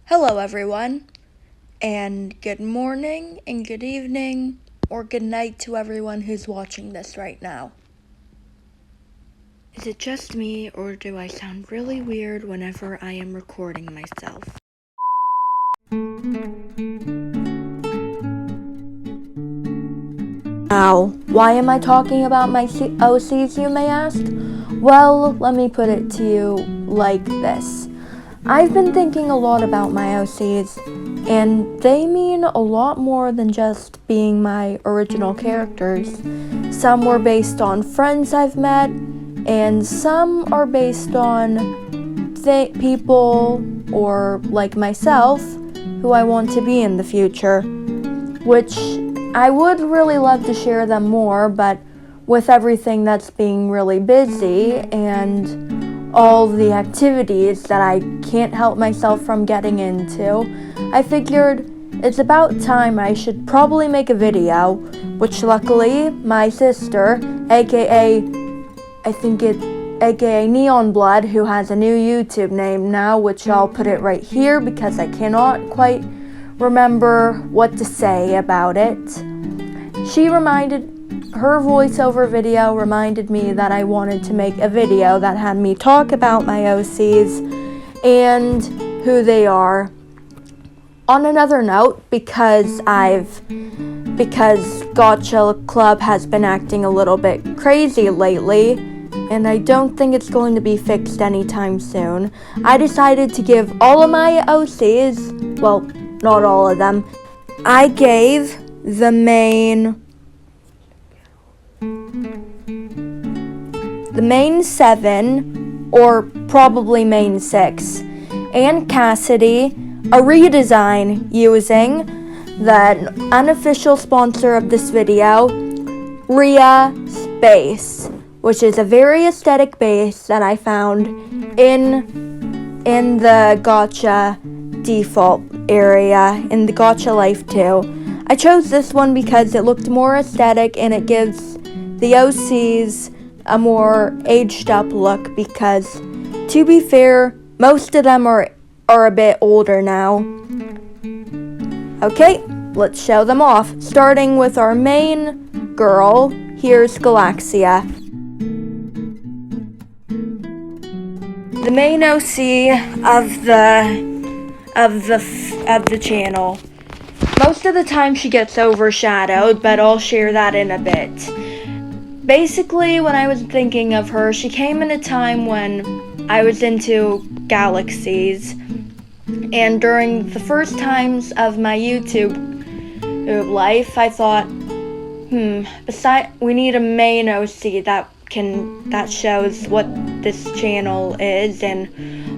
Hello, everyone, and good morning, and good evening, or good night to everyone who's watching this right now. Is it just me, or do I sound really weird whenever I am recording myself? Now, why am I talking about my OCs, you may ask? Well, let me put it to you like this. I've been thinking a lot about my OCs, and they mean a lot more than just being my original characters. Some were based on friends I've met, and some are based on people, or like myself, who I want to be in the future, which I would really love to share them more, but with everything that's being really busy and all the activities that I can't help myself from getting into, I figured it's about time I should probably make a video, which luckily my sister, aka Neon Blood, who has a new YouTube name now, which I'll put it right here because I cannot quite remember what to say about it. Her voiceover video reminded me that I wanted to make a video that had me talk about my OCs and who they are. On another note, because Gotcha Club has been acting a little bit crazy lately, and I don't think it's going to be fixed anytime soon, I decided to give all of my OCs, well, not all of them, I gave the main 7, or probably main 6, and Cassidy a redesign using the unofficial sponsor of this video, Rhea Base, which is a very aesthetic base that I found in the Gotcha default area in the Gotcha Life 2. I chose this one because it looked more aesthetic and it gives the OCs a more aged up look because, to be fair, most of them are a bit older now. Okay, let's show them off. Starting with our main girl, here's Galaxia. The main OC of the channel. Most of the time she gets overshadowed, but I'll share that in a bit. Basically, when I was thinking of her, she came in a time when I was into galaxies, and during the first times of my YouTube life, I thought, we need a main OC that shows what this channel is and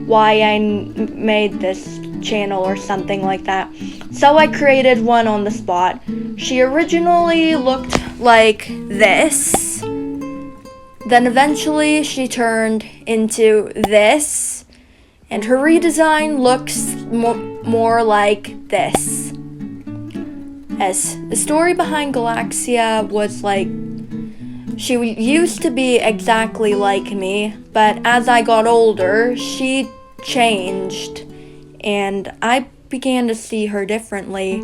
why I made this channel or something like that. So I created one on the spot. She originally looked like this. Then eventually she turned into this. And her redesign looks more like this. As the story behind Galaxia was like, she used to be exactly like me, but as I got older, she changed, and I began to see her differently,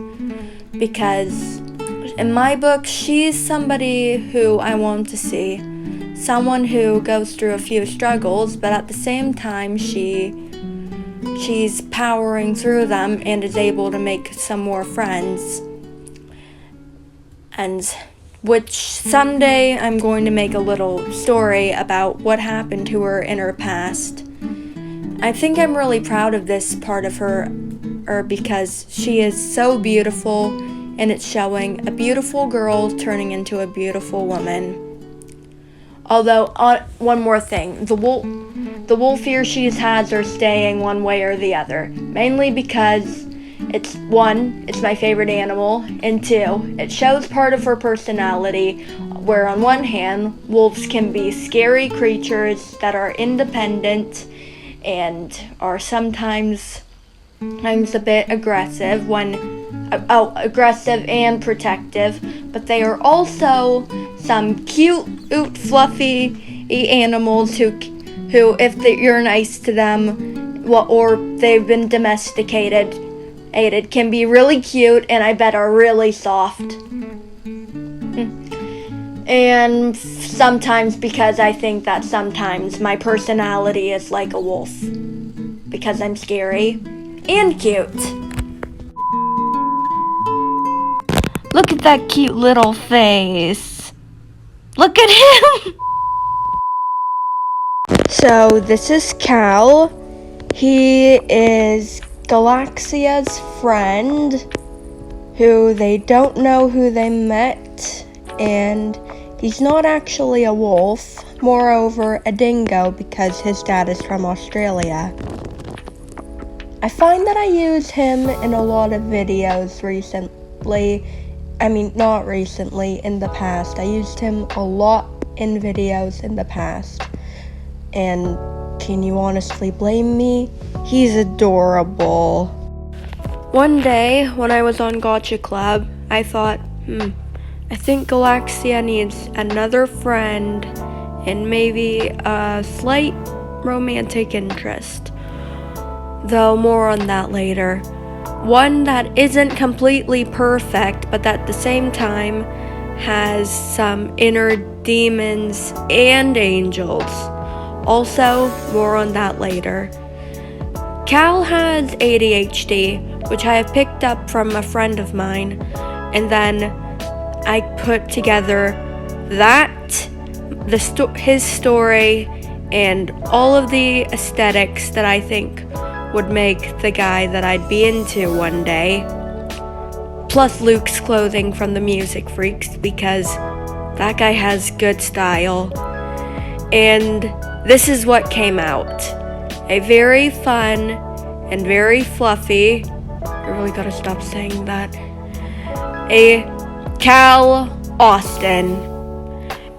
because in my book, she's somebody who I want to see. Someone who goes through a few struggles, but at the same time, she's powering through them and is able to make some more friends. And which someday I'm going to make a little story about what happened to her in her past. I think I'm really proud of this part of her because she is so beautiful, and it's showing a beautiful girl turning into a beautiful woman. Although, one more thing, the wolf ear she has are staying one way or the other, mainly because it's my favorite animal, and 2, it shows part of her personality, where on one hand, wolves can be scary creatures that are independent and are sometimes a bit aggressive aggressive and protective, but they are also some cute, fluffy animals who if you're nice to them or they've been domesticated, can be really cute, and I bet are really soft. And sometimes, because I think that sometimes my personality is like a wolf, because I'm scary and cute. Look at that cute little face. Look at him. So this is Cal. He is Galaxia's friend, who they don't know who they met, and he's not actually a wolf, moreover a dingo, because his dad is from Australia. I find that I use him in a lot of videos recently. Not recently, in the past. I used him a lot in videos in the past. And can you honestly blame me? He's adorable. One day, when I was on Gotcha Club, I thought, I think Galaxia needs another friend and maybe a slight romantic interest. Though more on that later. One that isn't completely perfect, but at the same time has some inner demons and angels. Also, more on that later. Cal has ADHD, which I have picked up from a friend of mine, and then I put together that, his story, and all of the aesthetics that I think would make the guy that I'd be into one day. Plus Luke's clothing from the Music Freaks, because that guy has good style. And this is what came out. A very fun and very fluffy, I really gotta stop saying that, a Cal Austin.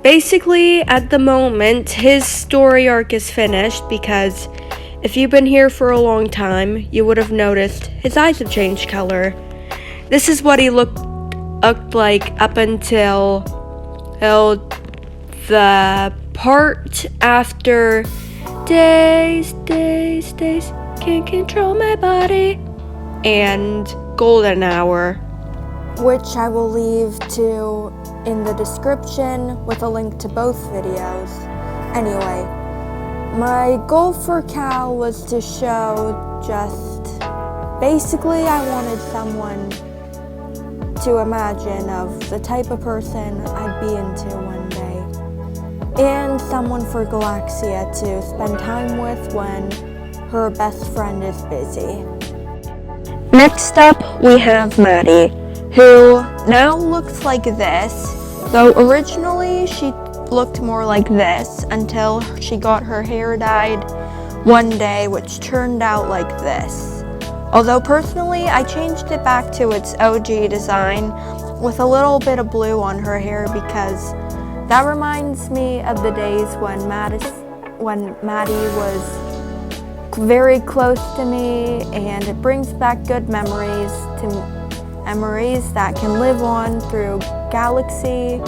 Basically, at the moment, his story arc is finished, because if you've been here for a long time, you would have noticed his eyes have changed color. This is what he looked like up until the part after Days, can't control my body, and Golden Hour, which I will leave to in the description with a link to both videos. Anyway, my goal for Cal was to show basically I wanted someone to imagine of the type of person I'd be into one day, and someone for Galaxia to spend time with when her best friend is busy. Next up, we have Maddi, who now looks like this, though originally she looked more like this until she got her hair dyed one day, which turned out like this. Although personally, I changed it back to its OG design with a little bit of blue on her hair, because that reminds me of the days when Maddi was very close to me, and it brings back good memories that can live on through Galaxy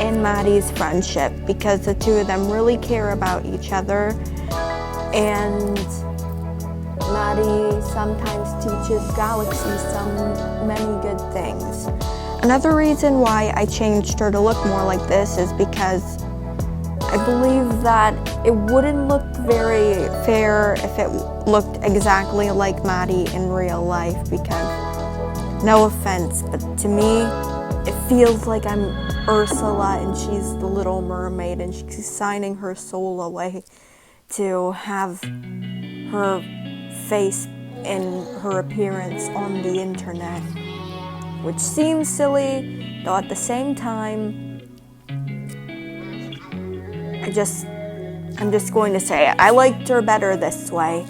and Maddi's friendship, because the two of them really care about each other, and Maddi sometimes teaches Galaxy many good things. Another reason why I changed her to look more like this is because I believe that it wouldn't look very fair if it looked exactly like Maddi in real life, because, no offense, but to me, it feels like I'm Ursula and she's the Little Mermaid, and she's signing her soul away to have her face and her appearance on the internet, which seems silly, though at the same time, I'm just going to say it. I liked her better this way.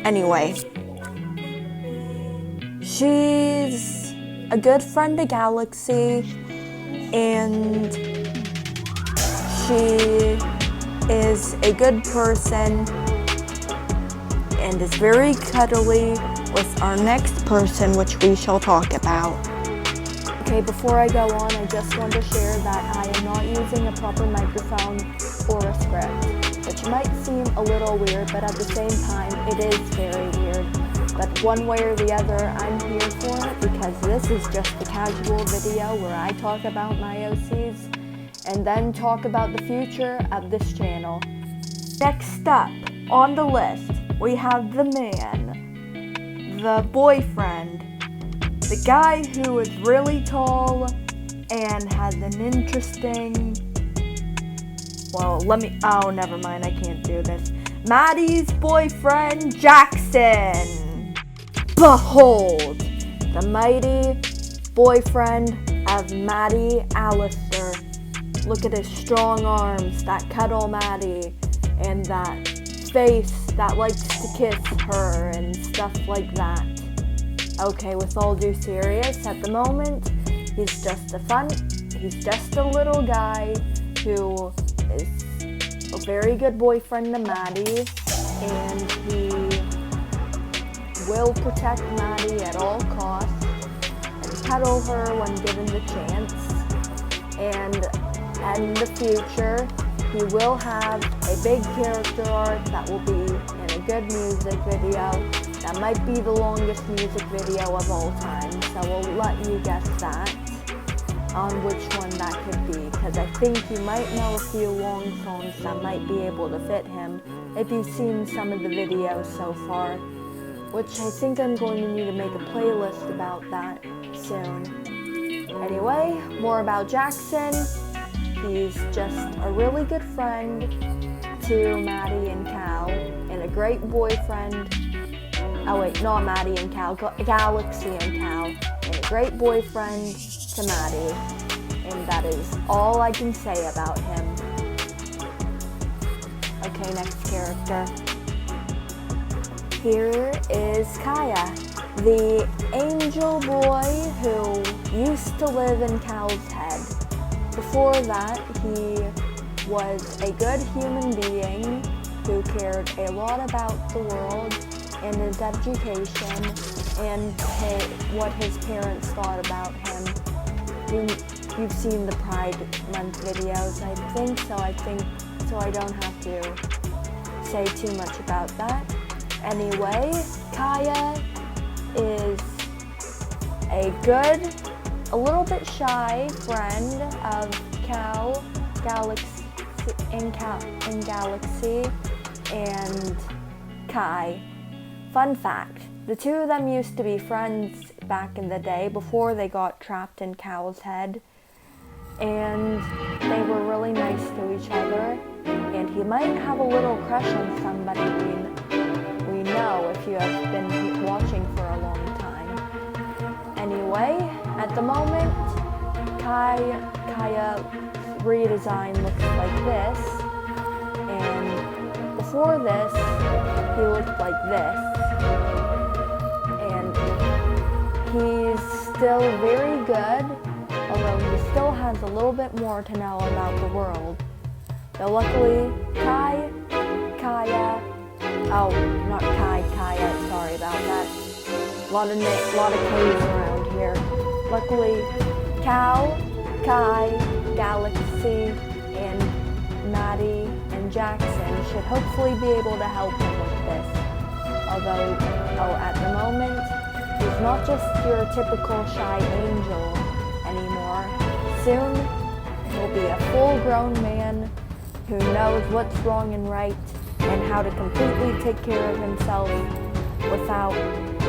Anyway, she's a good friend to Galaxy, and she is a good person and is very cuddly with our next person, which we shall talk about. Okay, before I go on, I just want to share that I am not using a proper microphone or a script. which might seem a little weird, but at the same time, it is very weird. But one way or the other, I'm here for it because this is just a casual video where I talk about my OCs and then talk about the future of this channel. Next up on the list, we have the man, the boyfriend, the guy who is really tall and has an interesting, oh, never mind, I can't do this. Maddi's boyfriend, Jackson. Behold, the mighty boyfriend of Maddi Alistair. Look at his strong arms that cuddle Maddi, and that face that likes to kiss her and stuff like that. Okay, with all due serious, at the moment, he's just a little guy who is a very good boyfriend to Maddi, and he will protect Maddi at all costs and cuddle her when given the chance. And in the future, he will have a big character arc that will be in a good music video. That might be the longest music video of all time, so we'll let you guess that on which one that could be, because I think you might know a few long songs that might be able to fit him if you've seen some of the videos so far, which I think I'm going to need to make a playlist about that soon. Anyway, more about Jackson. He's just a really good friend to Maddi and Cal, and a great boyfriend. Oh wait, not Maddi and Cal, Galaxy and Cal, and a great boyfriend to Maddi. And that is all I can say about him. Okay, next character. Here is Kaya, the angel boy who used to live in Cal's head. Before that, he was a good human being who cared a lot about the world and his education and what his parents thought about him. You've seen the Pride Month videos, I think, so I don't have to say too much about that. Anyway, Kaya is a good, a little bit shy friend of Cal, in Galaxy, and Kai. Fun fact, the two of them used to be friends back in the day before they got trapped in Cal's head, and they were really nice to each other, and he might have a little crush on somebody we know if you have been watching for a long time. Anyway, at the moment, Kaya's redesign looks like this, and before this, he looked like this, and he's still very good, although he still has a little bit more to know about the world. Though luckily, Kaya, sorry about that. A lot of K's around here. Luckily, Cal, Kai, Galaxy, and Maddi and Jackson should hopefully be able to help him with this. Although, at the moment, he's not just your typical shy angel anymore. Soon, he'll be a full-grown man who knows what's wrong and right and how to completely take care of himself without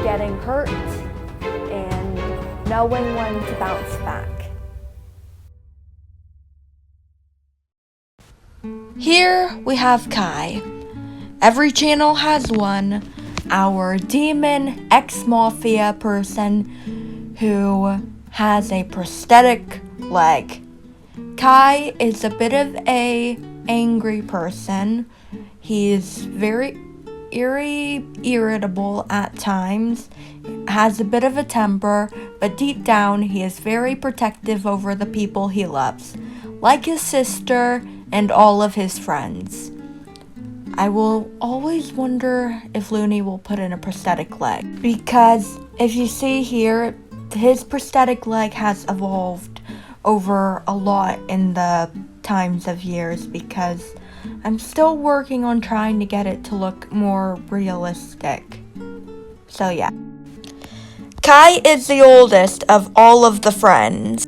getting hurt and knowing when to bounce back. Here we have Kai. Every channel has one. Our demon ex-mafia person who has a prosthetic leg. Kai is a bit of a angry person. He's very irritable at times, has a bit of a temper, but deep down he is very protective over the people he loves, like his sister and all of his friends. I will always wonder if Looney will put in a prosthetic leg, because if you see here, his prosthetic leg has evolved over a lot in the times of years, because I'm still working on trying to get it to look more realistic. So yeah. Kai is the oldest of all of the friends.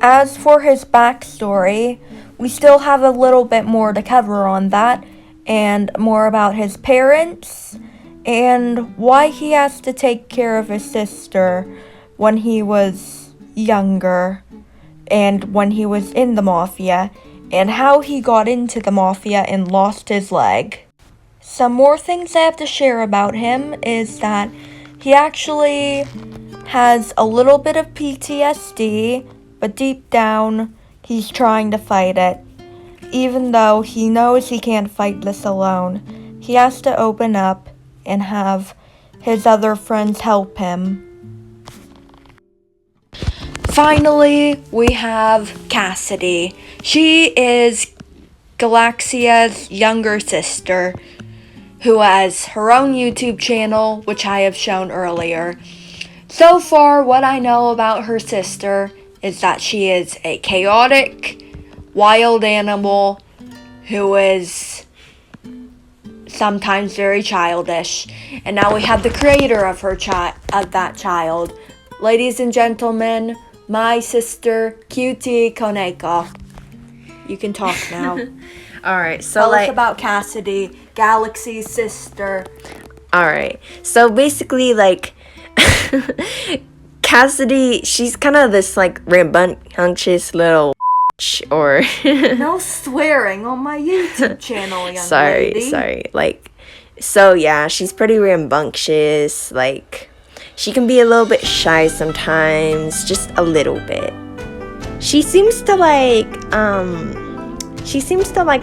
As for his backstory, we still have a little bit more to cover on that, and more about his parents, and why he has to take care of his sister when he was younger, and when he was in the mafia, and how he got into the mafia and lost his leg. Some more things I have to share about him is that he actually has a little bit of PTSD, but deep down, he's trying to fight it. Even though he knows he can't fight this alone, he has to open up and have his other friends help him. Finally, we have Cassidy. She is Galaxia's younger sister, who has her own YouTube channel, which I have shown earlier. So far, what I know about her sister is that she is a chaotic, wild animal who is sometimes very childish. And now we have the creator of that child. Ladies and gentlemen, my sister, Cutie Koneko. You can talk now. Alright, so Tell us about Cassidy, Galaxy's sister. Alright, so basically, Cassidy, she's kind of this, rambunctious little or... No swearing on my YouTube channel, young lady. Sorry. So yeah, she's pretty rambunctious. She can be a little bit shy sometimes, just a little bit. She seems to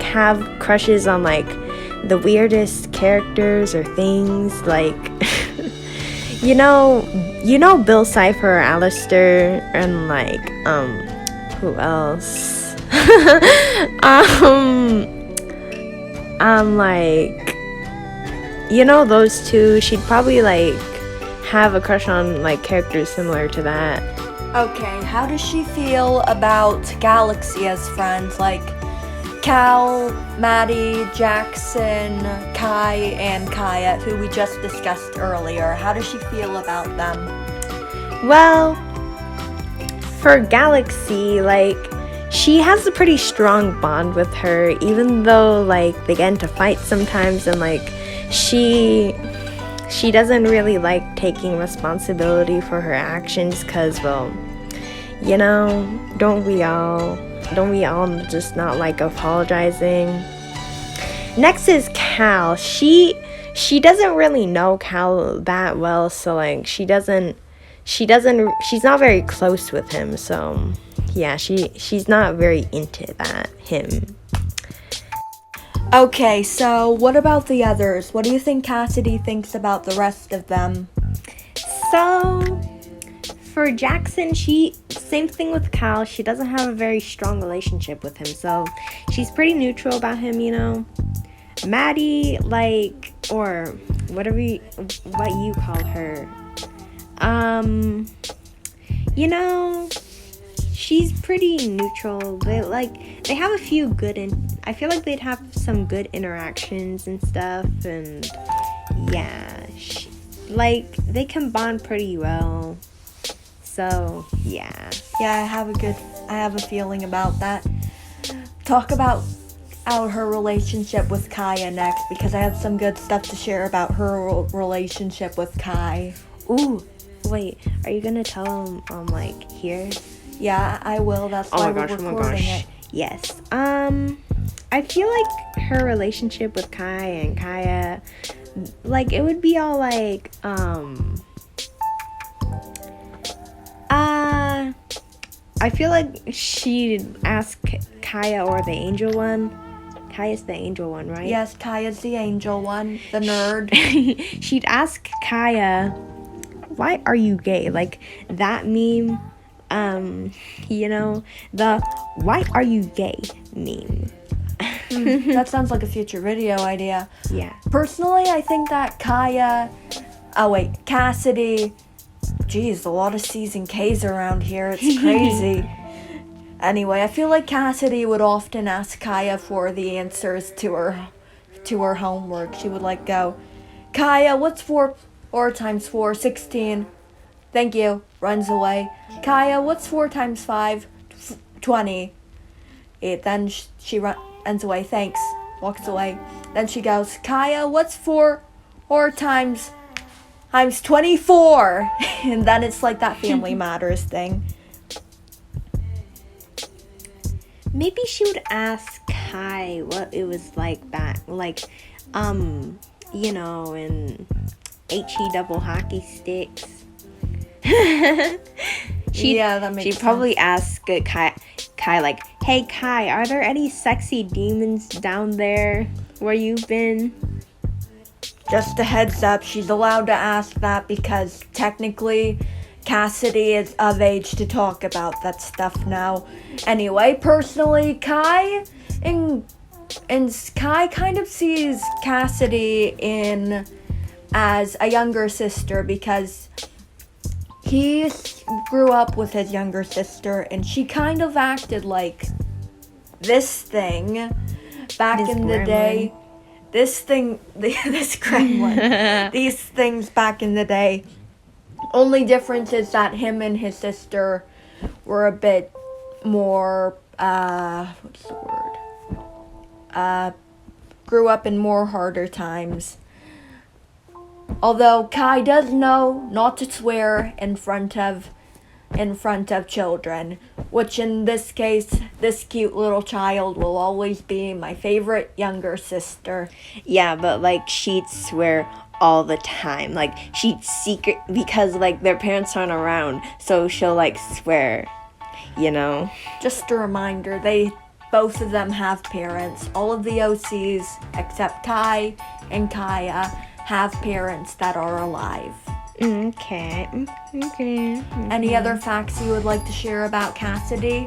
have crushes on the weirdest characters or things, you know Bill Cipher, Alistair, and who else? Those two. She'd probably have a crush on characters similar to that. Okay, how does she feel about Galaxy as friends, like Cal, Maddi, Jackson, Kai, and Kaya, who we just discussed earlier? How does she feel about them? Well, for Galaxy, she has a pretty strong bond with her, even though they get into fights sometimes, and she doesn't really like taking responsibility for her actions, because, well, don't we all just not like apologizing? Next is Cal. She doesn't really know Cal that well, so she's not very close with him, so yeah, she's not very into him. Okay, so what about the others? What do you think Cassidy thinks about the rest of them? So, for Jackson, same thing with Cal, she doesn't have a very strong relationship with him, so she's pretty neutral about him, Maddi, or what you call her, she's pretty neutral. They have a few I feel like they'd have some good interactions and stuff, and yeah, they can bond pretty well. So yeah, I have a feeling about that. Talk about her relationship with Kaya next, because I have some good stuff to share about her relationship with Kai. Ooh, wait, are you gonna tell him here? Yeah, I will. That's why we're recording it. Yes. I feel like her relationship with Kai and Kaya, it would be all I feel like she'd ask Kaya or the angel one. Kaya's the angel one, right? Yes, Kaya's the angel one, the nerd. She'd ask Kaya, why are you gay? That meme, the why are you gay meme. That sounds like a future video idea. Yeah. Personally, I think that Cassidy, geez, a lot of C's and K's around here. It's crazy. Anyway, I feel like Cassidy would often ask Kaya for the answers to her homework. She would like go, Kaya, what's 4 times 4? 16. Thank you. Runs away. Kaya, what's 4 times 5? 20. Then she runs away. Thanks. Walks away. Then she goes, Kaya, what's 4 times 24? And then it's like that Family Matters thing. Maybe she would ask Kai what it was like back, like, in HE double hockey sticks. She'd probably ask Kai, like, hey Kai, are there any sexy demons down there where you've been? Just a heads up, she's allowed to ask that because technically Cassidy is of age to talk about that stuff now. Anyway, personally, Kai kind of sees Cassidy as a younger sister because he grew up with his younger sister and she kind of acted like this thing back in the day. This gremlin. These things back in the day. Only difference is that him and his sister were a bit more, grew up in more harder times. Although Kai does know not to swear in front of children, which in this case, this cute little child will always be my favorite younger sister. Yeah, but like she'd swear all the time. Like she'd secret because like their parents aren't around, so she'll like swear, Just a reminder, both of them have parents. All of the OCs except Kai and Kaya have parents that are alive. Okay. Any other facts you would like to share about Cassidy?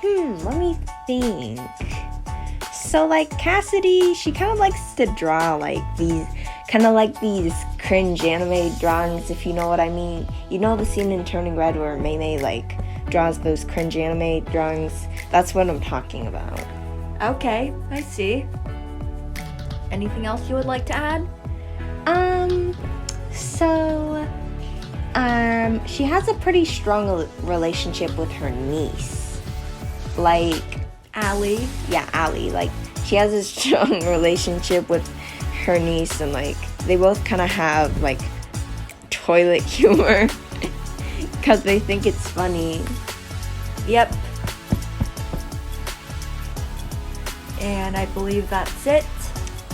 Let me think. So like Cassidy, she kind of likes to draw like these cringe anime drawings, if you know what I mean. You know the scene in Turning Red where Mei like draws those cringe anime drawings? That's what I'm talking about. Okay, I see. Anything else you would like to add? She has a pretty strong relationship with her niece. Like, Allie. Yeah, Allie. Like, she has a strong relationship with her niece, and, like, they both kind of have, like, toilet humor. Because they think it's funny. Yep. And I believe that's it.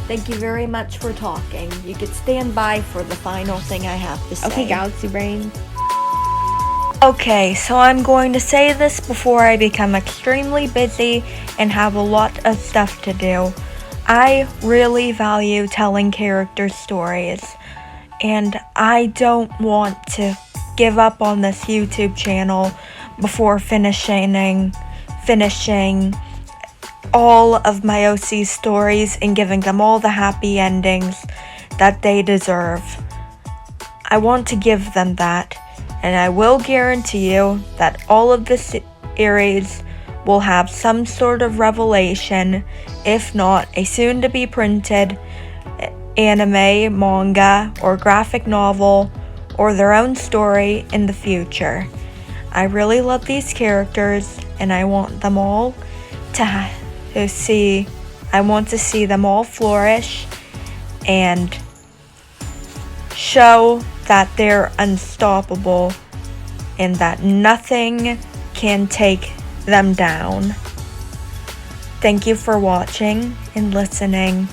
Thank you very much for talking. You could stand by for the final thing I have to say. Okay, Galaxy Brain. Okay, so I'm going to say this before I become extremely busy and have a lot of stuff to do. I really value telling character stories, and I don't want to give up on this YouTube channel before finishing all of my OC stories and giving them all the happy endings that they deserve. I want to give them that, and I will guarantee you that all of the series will have some sort of revelation, if not a soon-to-be printed anime, manga, or graphic novel, or their own story in the future. I really love these characters, and I want them all to see them all flourish and show that they're unstoppable and that nothing can take them down. Thank you for watching and listening.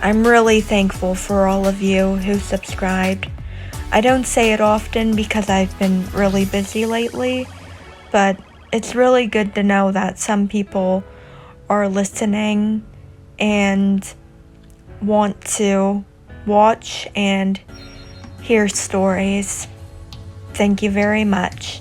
I'm really thankful for all of you who subscribed. I don't say it often because I've been really busy lately, but it's really good to know that some people are listening and want to watch and hear stories. Thank you very much.